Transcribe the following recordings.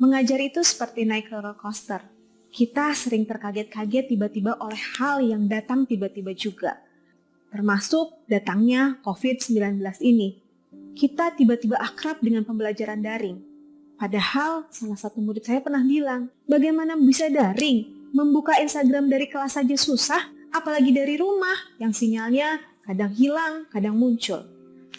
Mengajar itu seperti naik roller coaster. Kita sering terkaget-kaget tiba-tiba oleh hal yang datang tiba-tiba juga. Termasuk datangnya COVID-19 ini. Kita tiba-tiba akrab dengan pembelajaran daring. Padahal salah satu murid saya pernah bilang, bagaimana bisa daring? Membuka Instagram dari kelas saja susah, apalagi dari rumah yang sinyalnya kadang hilang, kadang muncul.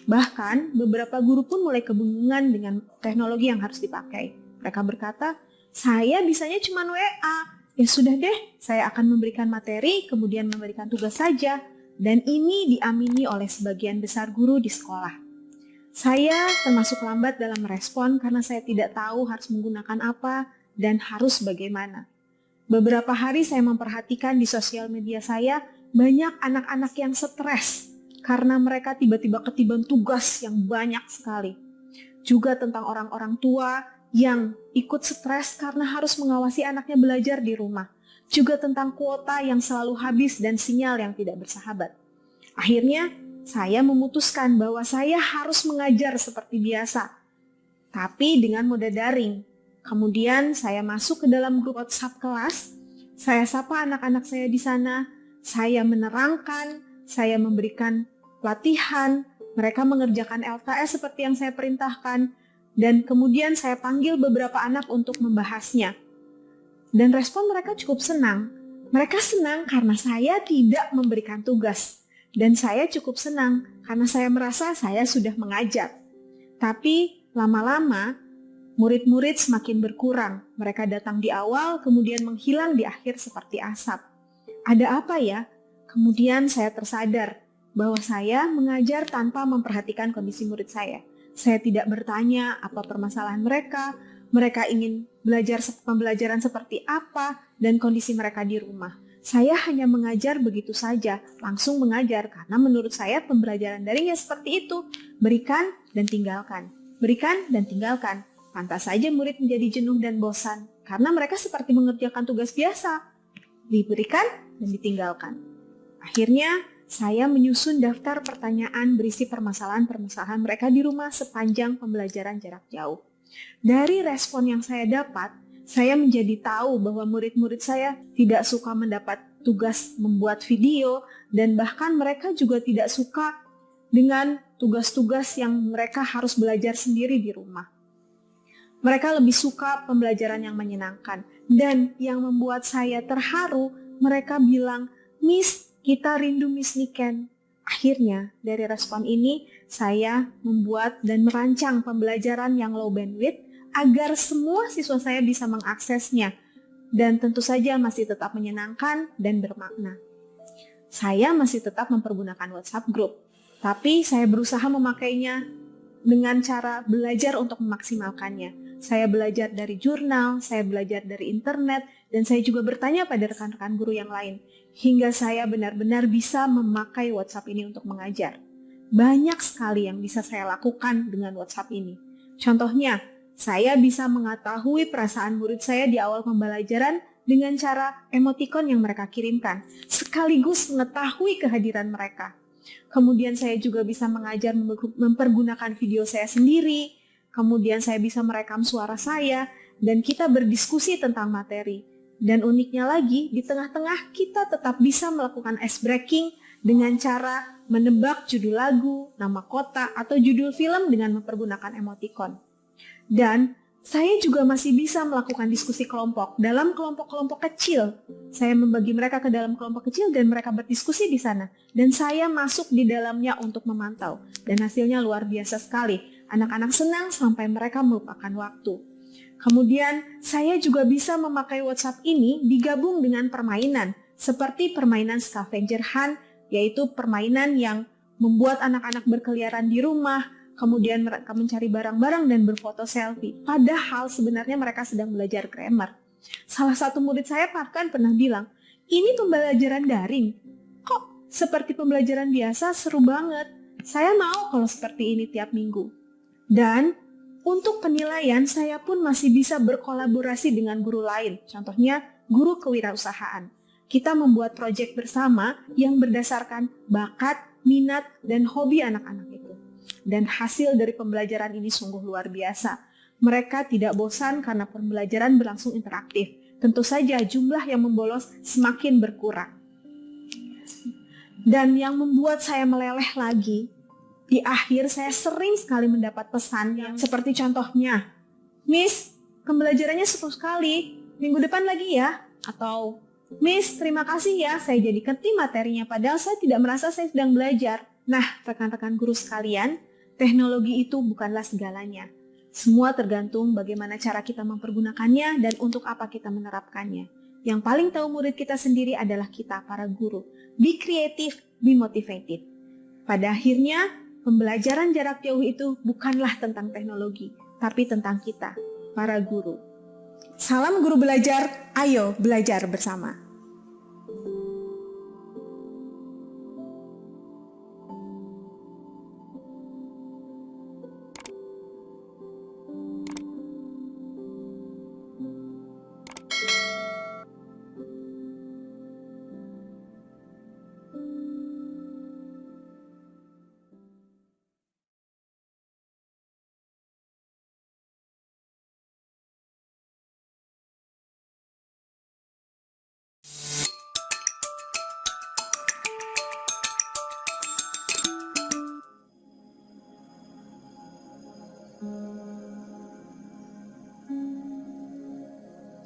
Bahkan beberapa guru pun mulai kebingungan dengan teknologi yang harus dipakai. Mereka berkata, saya bisanya cuma WA. Ya sudah deh, saya akan memberikan materi, kemudian memberikan tugas saja. Dan ini diamini oleh sebagian besar guru di sekolah. Saya termasuk lambat dalam merespon karena saya tidak tahu harus menggunakan apa dan harus bagaimana. Beberapa hari saya memperhatikan di sosial media saya banyak anak-anak yang stres karena mereka tiba-tiba ketiban tugas yang banyak sekali. Juga tentang orang-orang tua yang ikut stres karena harus mengawasi anaknya belajar di rumah. Juga tentang kuota yang selalu habis dan sinyal yang tidak bersahabat. Akhirnya, saya memutuskan bahwa saya harus mengajar seperti biasa, tapi dengan moda daring. Kemudian saya masuk ke dalam grup WhatsApp kelas, saya sapa anak-anak saya di sana, saya menerangkan, saya memberikan pelatihan, mereka mengerjakan LKS seperti yang saya perintahkan, dan kemudian saya panggil beberapa anak untuk membahasnya. Dan respon mereka cukup senang. Mereka senang karena saya tidak memberikan tugas. Dan saya cukup senang karena saya merasa saya sudah mengajar. Tapi lama-lama murid-murid semakin berkurang. Mereka datang di awal, kemudian menghilang di akhir seperti asap. Ada apa ya? Kemudian saya tersadar bahwa saya mengajar tanpa memperhatikan kondisi murid saya. Saya tidak bertanya apa permasalahan mereka ingin belajar pembelajaran seperti apa, dan kondisi mereka di rumah. Saya hanya mengajar begitu saja, langsung mengajar, karena menurut saya pembelajaran daringnya seperti itu. Berikan dan tinggalkan. Berikan dan tinggalkan. Pantas saja murid menjadi jenuh dan bosan, karena mereka seperti mengerjakan tugas biasa. Diberikan dan ditinggalkan. Akhirnya, saya menyusun daftar pertanyaan berisi permasalahan-permasalahan mereka di rumah sepanjang pembelajaran jarak jauh. Dari respon yang saya dapat, saya menjadi tahu bahwa murid-murid saya tidak suka mendapat tugas membuat video, dan bahkan mereka juga tidak suka dengan tugas-tugas yang mereka harus belajar sendiri di rumah. Mereka lebih suka pembelajaran yang menyenangkan. Dan yang membuat saya terharu, mereka bilang, "Miss, kita rindu Miss Niken." Akhirnya, dari respon ini, saya membuat dan merancang pembelajaran yang low bandwidth agar semua siswa saya bisa mengaksesnya, dan tentu saja masih tetap menyenangkan dan bermakna. Saya masih tetap mempergunakan WhatsApp Group, tapi saya berusaha memakainya dengan cara belajar untuk memaksimalkannya. Saya belajar dari jurnal, saya belajar dari internet, dan saya juga bertanya pada rekan-rekan guru yang lain, hingga saya benar-benar bisa memakai WhatsApp ini untuk mengajar. Banyak sekali yang bisa saya lakukan dengan WhatsApp ini. Contohnya, saya bisa mengetahui perasaan murid saya di awal pembelajaran dengan cara emoticon yang mereka kirimkan, sekaligus mengetahui kehadiran mereka. Kemudian saya juga bisa mengajar mempergunakan video saya sendiri, kemudian saya bisa merekam suara saya, dan kita berdiskusi tentang materi. Dan uniknya lagi, di tengah-tengah kita tetap bisa melakukan ice breaking dengan cara menebak judul lagu, nama kota, atau judul film dengan mempergunakan emoticon. Dan saya juga masih bisa melakukan diskusi kelompok dalam kelompok-kelompok kecil. Saya membagi mereka ke dalam kelompok kecil dan mereka berdiskusi di sana. Dan saya masuk di dalamnya untuk memantau. Dan hasilnya luar biasa sekali. Anak-anak senang sampai mereka melupakan waktu. Kemudian saya juga bisa memakai WhatsApp ini digabung dengan permainan. Seperti permainan scavenger hunt, yaitu permainan yang membuat anak-anak berkeliaran di rumah, kemudian mereka mencari barang-barang dan berfoto selfie. Padahal sebenarnya mereka sedang belajar grammar. Salah satu murid saya bahkan pernah bilang, ini pembelajaran daring. Kok seperti pembelajaran biasa, seru banget. Saya mau kalau seperti ini tiap minggu. Dan untuk penilaian, saya pun masih bisa berkolaborasi dengan guru lain. Contohnya, guru kewirausahaan. Kita membuat proyek bersama yang berdasarkan bakat, minat, dan hobi anak-anak itu. Dan hasil dari pembelajaran ini sungguh luar biasa. Mereka tidak bosan karena pembelajaran berlangsung interaktif. Tentu saja jumlah yang membolos semakin berkurang. Dan yang membuat saya meleleh lagi, di akhir saya sering sekali mendapat pesan yang seperti contohnya, "Miss, pembelajarannya seru sekali, minggu depan lagi ya." Atau, "Miss, terima kasih ya, saya jadi ngerti materinya padahal saya tidak merasa saya sedang belajar." Nah, rekan-rekan guru sekalian, teknologi itu bukanlah segalanya. Semua tergantung bagaimana cara kita mempergunakannya dan untuk apa kita menerapkannya. Yang paling tahu murid kita sendiri adalah kita, para guru. Be creative, be motivated. Pada akhirnya, pembelajaran jarak jauh itu bukanlah tentang teknologi, tapi tentang kita, para guru. Salam guru belajar, ayo belajar bersama.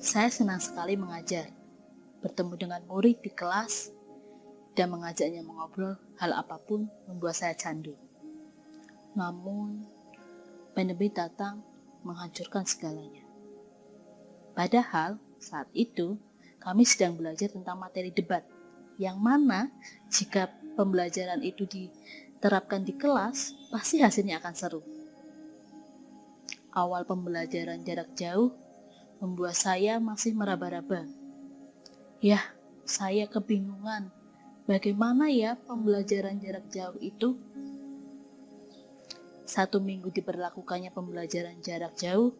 Saya senang sekali mengajar, bertemu dengan murid di kelas, dan mengajaknya mengobrol hal apapun membuat saya candu. Namun, pandemi datang menghancurkan segalanya. Padahal, saat itu, kami sedang belajar tentang materi debat, yang mana jika pembelajaran itu diterapkan di kelas, pasti hasilnya akan seru. Awal pembelajaran jarak jauh membuat saya masih meraba-raba. Yah, saya kebingungan. Bagaimana ya pembelajaran jarak jauh itu? 1 minggu diberlakukannya pembelajaran jarak jauh,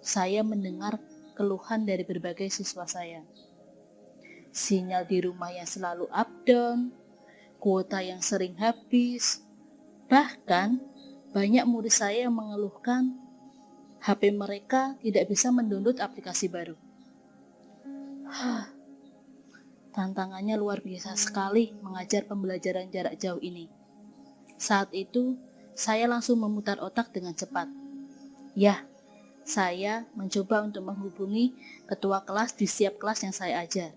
saya mendengar keluhan dari berbagai siswa saya. Sinyal di rumah yang selalu up down, kuota yang sering habis, bahkan banyak murid saya yang mengeluhkan HP mereka tidak bisa mendownload aplikasi baru. Tantangannya luar biasa sekali mengajar pembelajaran jarak jauh ini. Saat itu, saya langsung memutar otak dengan cepat. Ya, saya mencoba untuk menghubungi ketua kelas di setiap kelas yang saya ajar.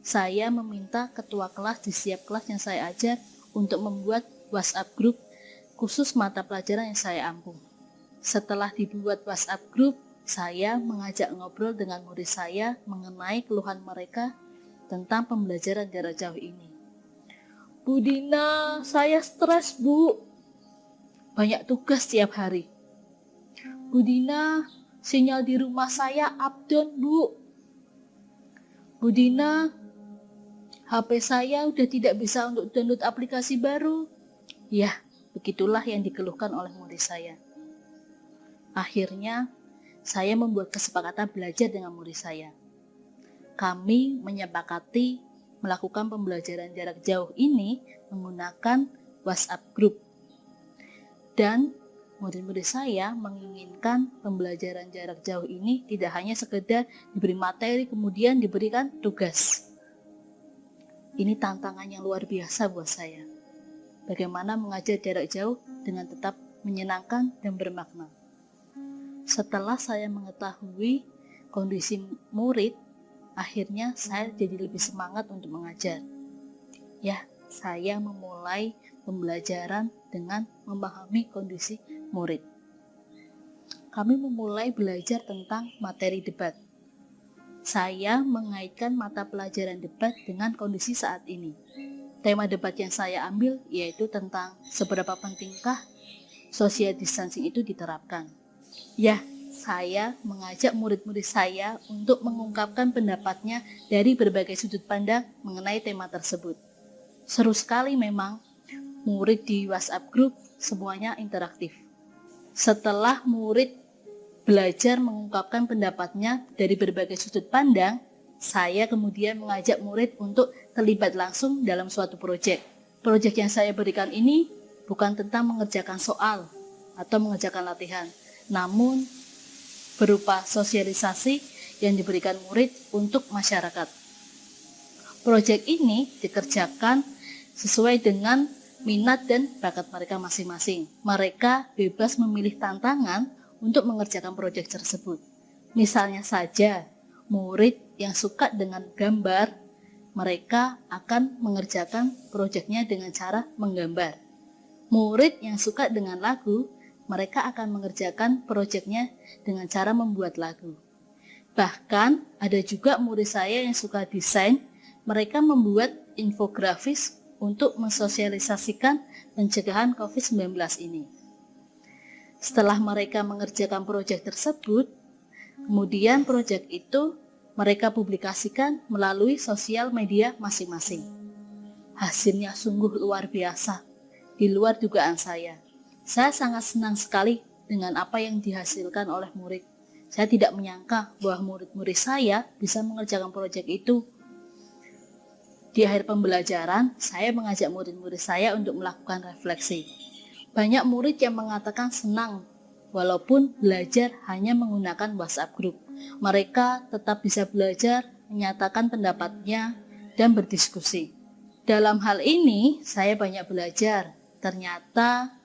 Saya meminta ketua kelas di setiap kelas yang saya ajar untuk membuat WhatsApp group khusus mata pelajaran yang saya ampu. Setelah dibuat WhatsApp group, saya mengajak ngobrol dengan murid saya mengenai keluhan mereka tentang pembelajaran jarak jauh ini. "Bu Dina, saya stres, Bu. Banyak tugas tiap hari. Bu Dina, sinyal di rumah saya up down, Bu. Bu Dina, HP saya udah tidak bisa untuk download aplikasi baru." Ya, begitulah yang dikeluhkan oleh murid saya. Akhirnya, saya membuat kesepakatan belajar dengan murid saya. Kami menyepakati melakukan pembelajaran jarak jauh ini menggunakan WhatsApp group. Dan murid-murid saya menginginkan pembelajaran jarak jauh ini tidak hanya sekedar diberi materi kemudian diberikan tugas. Ini tantangan yang luar biasa buat saya. Bagaimana mengajar jarak jauh dengan tetap menyenangkan dan bermakna. Setelah saya mengetahui kondisi murid, akhirnya saya jadi lebih semangat untuk mengajar. Ya, saya memulai pembelajaran dengan memahami kondisi murid. Kami memulai belajar tentang materi debat. Saya mengaitkan mata pelajaran debat dengan kondisi saat ini. Tema debat yang saya ambil yaitu tentang seberapa pentingkah social distancing itu diterapkan. Ya, saya mengajak murid-murid saya untuk mengungkapkan pendapatnya dari berbagai sudut pandang mengenai tema tersebut. Seru sekali memang, murid di WhatsApp group semuanya interaktif. Setelah murid belajar mengungkapkan pendapatnya dari berbagai sudut pandang, saya kemudian mengajak murid untuk terlibat langsung dalam suatu proyek. Proyek yang saya berikan ini bukan tentang mengerjakan soal atau mengerjakan latihan, namun berupa sosialisasi yang diberikan murid untuk masyarakat. Proyek ini dikerjakan sesuai dengan minat dan bakat mereka masing-masing. Mereka bebas memilih tantangan untuk mengerjakan proyek tersebut. Misalnya saja, murid yang suka dengan gambar, mereka akan mengerjakan proyeknya dengan cara menggambar. Murid yang suka dengan lagu, mereka akan mengerjakan proyeknya dengan cara membuat lagu. Bahkan ada juga murid saya yang suka desain, mereka membuat infografis untuk mensosialisasikan pencegahan COVID-19 ini. Setelah mereka mengerjakan proyek tersebut, kemudian proyek itu mereka publikasikan melalui sosial media masing-masing. Hasilnya sungguh luar biasa, di luar dugaan saya. Saya sangat senang sekali dengan apa yang dihasilkan oleh murid. Saya tidak menyangka bahwa murid-murid saya bisa mengerjakan proyek itu. Di akhir pembelajaran, saya mengajak murid-murid saya untuk melakukan refleksi. Banyak murid yang mengatakan senang, walaupun belajar hanya menggunakan WhatsApp group. Mereka tetap bisa belajar, menyatakan pendapatnya, dan berdiskusi. Dalam hal ini, saya banyak belajar. Ternyata,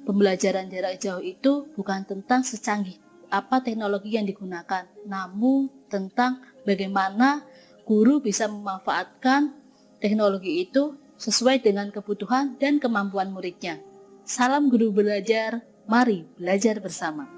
pembelajaran jarak jauh itu bukan tentang secanggih apa teknologi yang digunakan, namun tentang bagaimana guru bisa memanfaatkan teknologi itu sesuai dengan kebutuhan dan kemampuan muridnya. Salam guru belajar, mari belajar bersama.